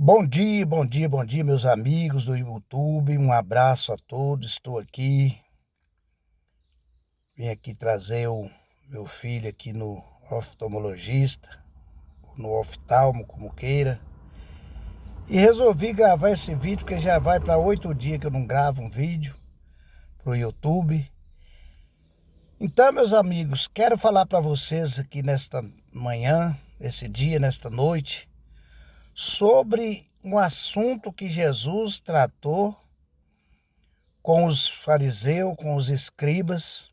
Bom dia, bom dia, bom dia, meus amigos do YouTube. Um abraço a todos. Estou aqui, vim aqui trazer o meu filho aqui no oftalmologista, no oftalmo, como queira. E resolvi gravar esse vídeo, porque já vai para 8 dias que eu não gravo um vídeo pro YouTube. Então, meus amigos, quero falar para vocês aqui nesta manhã, esse dia, nesta noite, sobre um assunto que Jesus tratou com os fariseus, com os escribas,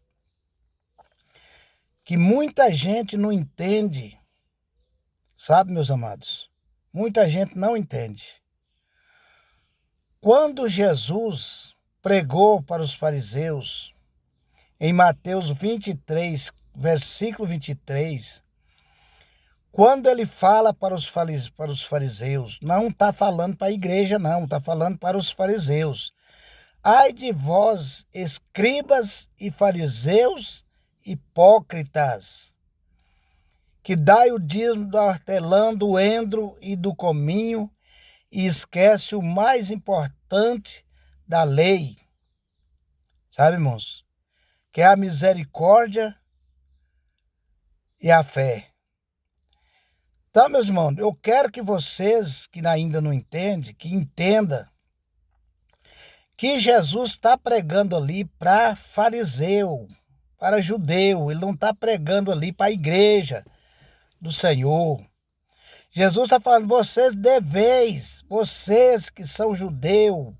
que muita gente não entende, sabe, meus amados? Muita gente não entende. Quando Jesus pregou para os fariseus, em Mateus 23, versículo 23, quando ele fala para os fariseus, não está falando para a igreja, não, está falando para os fariseus. Ai de vós, escribas e fariseus hipócritas, que dai o dízimo do hortelã, do endro e do cominho, e esquece o mais importante da lei. Sabe, irmãos? Que é a misericórdia e a fé. Então, meus irmãos, eu quero que vocês que ainda não entendem, que entendam que Jesus está pregando ali para fariseu, para judeu. Ele não está pregando ali para a igreja do Senhor. Jesus está falando, vocês deveis, vocês que são judeus,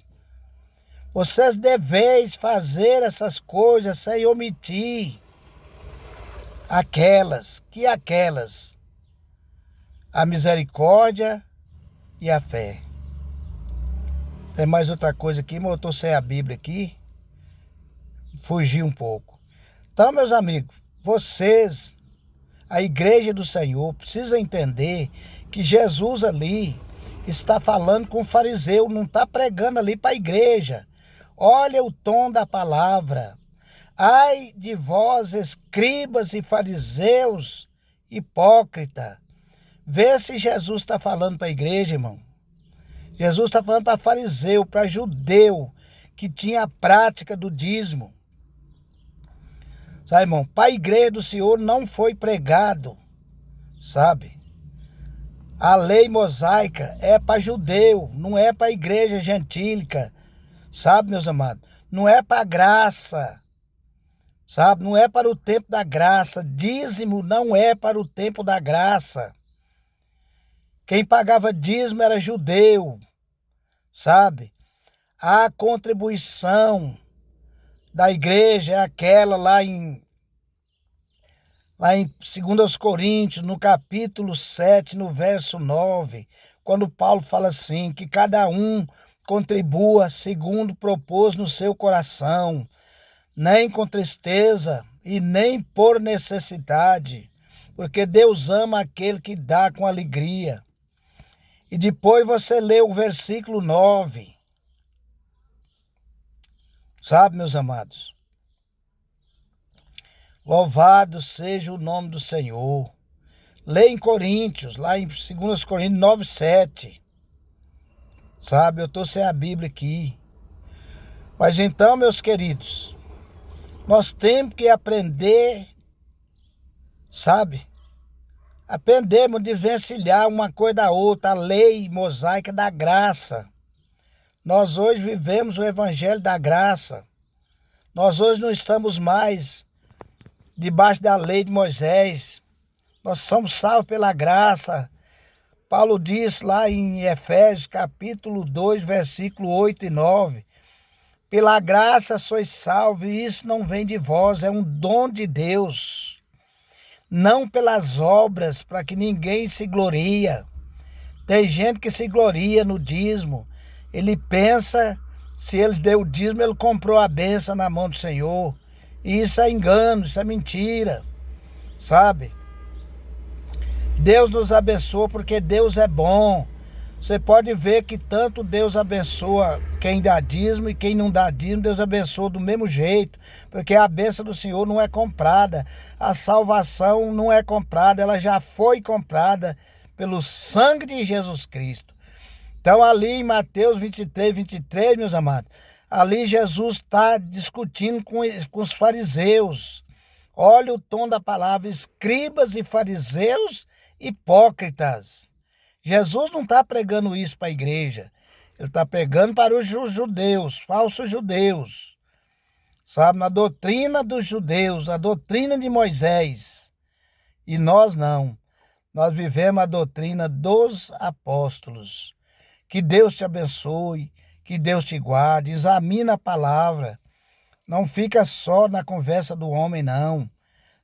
vocês deveis fazer essas coisas sem omitir aquelas, a misericórdia e a fé. Tem mais outra coisa aqui, mas eu estou sem a Bíblia aqui. Fugi um pouco. Então, meus amigos, vocês, a igreja do Senhor, precisa entender que Jesus ali está falando com o fariseu, não está pregando ali para a igreja. Olha o tom da palavra. Ai de vós, escribas e fariseus, hipócrita. Vê se Jesus está falando para a igreja, irmão. Jesus está falando para fariseu, para judeu, que tinha a prática do dízimo. Sabe, irmão? Para a igreja do Senhor não foi pregado, sabe? A lei mosaica é para judeu, não é para a igreja gentílica, sabe, meus amados? Não é para a graça, sabe? Não é para o tempo da graça. Dízimo não é para o tempo da graça. Quem pagava dízimo era judeu, sabe? A contribuição da igreja é aquela lá em 2 Coríntios, no capítulo 7, no verso 9, quando Paulo fala assim, que cada um contribua segundo propôs no seu coração, nem com tristeza e nem por necessidade, porque Deus ama aquele que dá com alegria. E depois você lê o versículo 9. Sabe, meus amados? Louvado seja o nome do Senhor. Lê em Coríntios, lá em 2 Coríntios 9, 7. Sabe, eu estou sem a Bíblia aqui. Mas então, meus queridos, nós temos que aprender, sabe? Aprendemos a diferenciar uma coisa da outra, a lei mosaica da graça. Nós hoje vivemos o evangelho da graça. Nós hoje não estamos mais debaixo da lei de Moisés. Nós somos salvos pela graça. Paulo diz lá em Efésios capítulo 2, versículo 8 e 9. Pela graça sois salvos, e isso não vem de vós, é um dom de Deus. Não pelas obras, para que ninguém se gloria. Tem gente que se gloria no dízimo. Ele pensa, se ele deu o dízimo, ele comprou a bênção na mão do Senhor. E isso é engano, isso é mentira, sabe? Deus nos abençoa porque Deus é bom. Você pode ver que tanto Deus abençoa quem dá dízimo e quem não dá dízimo, Deus abençoa do mesmo jeito, porque a bênção do Senhor não é comprada, a salvação não é comprada, ela já foi comprada pelo sangue de Jesus Cristo. Então ali em Mateus 23, meus amados, ali Jesus está discutindo com os fariseus. Olha o tom da palavra, escribas e fariseus hipócritas. Jesus não está pregando isso para a igreja. Ele está pregando para os judeus, falsos judeus. Sabe, na doutrina dos judeus, a doutrina de Moisés. E nós não. Nós vivemos a doutrina dos apóstolos. Que Deus te abençoe, que Deus te guarde, examina a palavra. Não fica só na conversa do homem, não,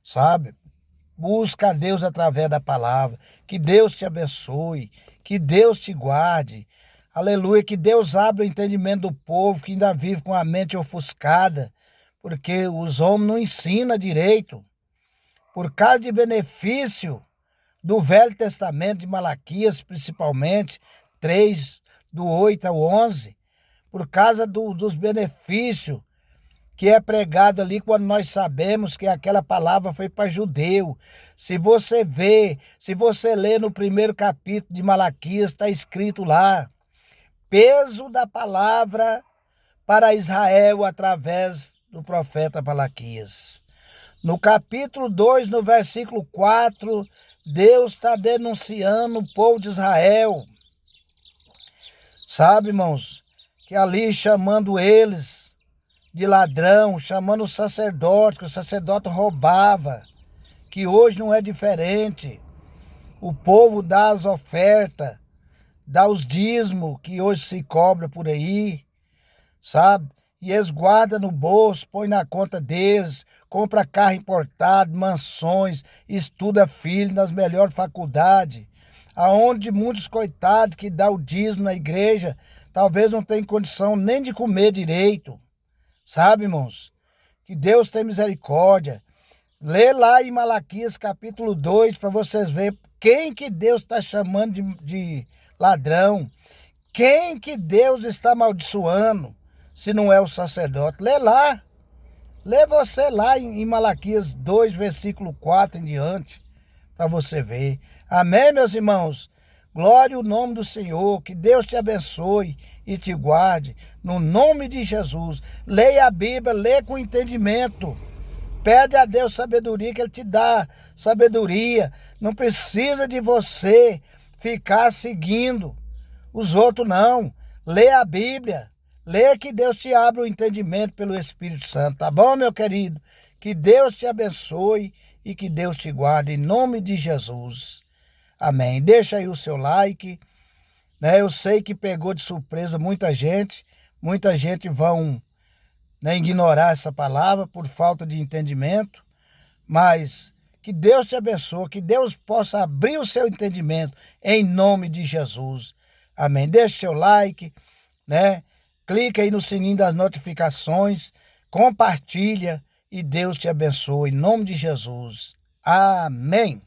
sabe? Busca a Deus através da palavra. Que Deus te abençoe, que Deus te guarde. Aleluia, que Deus abra o entendimento do povo que ainda vive com a mente ofuscada, porque os homens não ensinam direito. Por causa de benefício do Velho Testamento, de Malaquias principalmente, 3, do 8 ao 11, por causa dos benefícios que é pregado ali quando nós sabemos que aquela palavra foi para judeu. Se você lê no primeiro capítulo de Malaquias, está escrito lá, peso da palavra para Israel através do profeta Malaquias. No capítulo 2, no versículo 4, Deus está denunciando o povo de Israel. Sabe, irmãos, que ali chamando eles de ladrão, chamando o sacerdote, que o sacerdote roubava, que hoje não é diferente. O povo dá as ofertas, dá os dízimos que hoje se cobra por aí, sabe? E eles guardam no bolso, põe na conta deles, compra carro importado, mansões, estuda filho nas melhores faculdades, aonde muitos coitados que dão o dízimo na igreja, talvez não tenham condição nem de comer direito. Sabe, irmãos? Que Deus tem misericórdia. Lê lá em Malaquias capítulo 2 para vocês verem quem que Deus está chamando de ladrão. Quem que Deus está amaldiçoando, se não é o sacerdote. Lê lá. Lê você lá em Malaquias 2, versículo 4 em diante, para você ver. Amém, meus irmãos? Glória ao nome do Senhor, que Deus te abençoe e te guarde, no nome de Jesus. Leia a Bíblia, lê com entendimento. Pede a Deus sabedoria, que Ele te dá sabedoria. Não precisa de você ficar seguindo os outros, não. Lê a Bíblia, lê que Deus te abra o entendimento pelo Espírito Santo, tá bom, meu querido? Que Deus te abençoe e que Deus te guarde, em nome de Jesus. Amém. Deixa aí o seu like, né? Eu sei que pegou de surpresa muita gente vão, né, ignorar essa palavra por falta de entendimento, mas que Deus te abençoe, que Deus possa abrir o seu entendimento em nome de Jesus. Amém. Deixa seu like, né? Clica aí no sininho das notificações, compartilha e Deus te abençoe em nome de Jesus. Amém.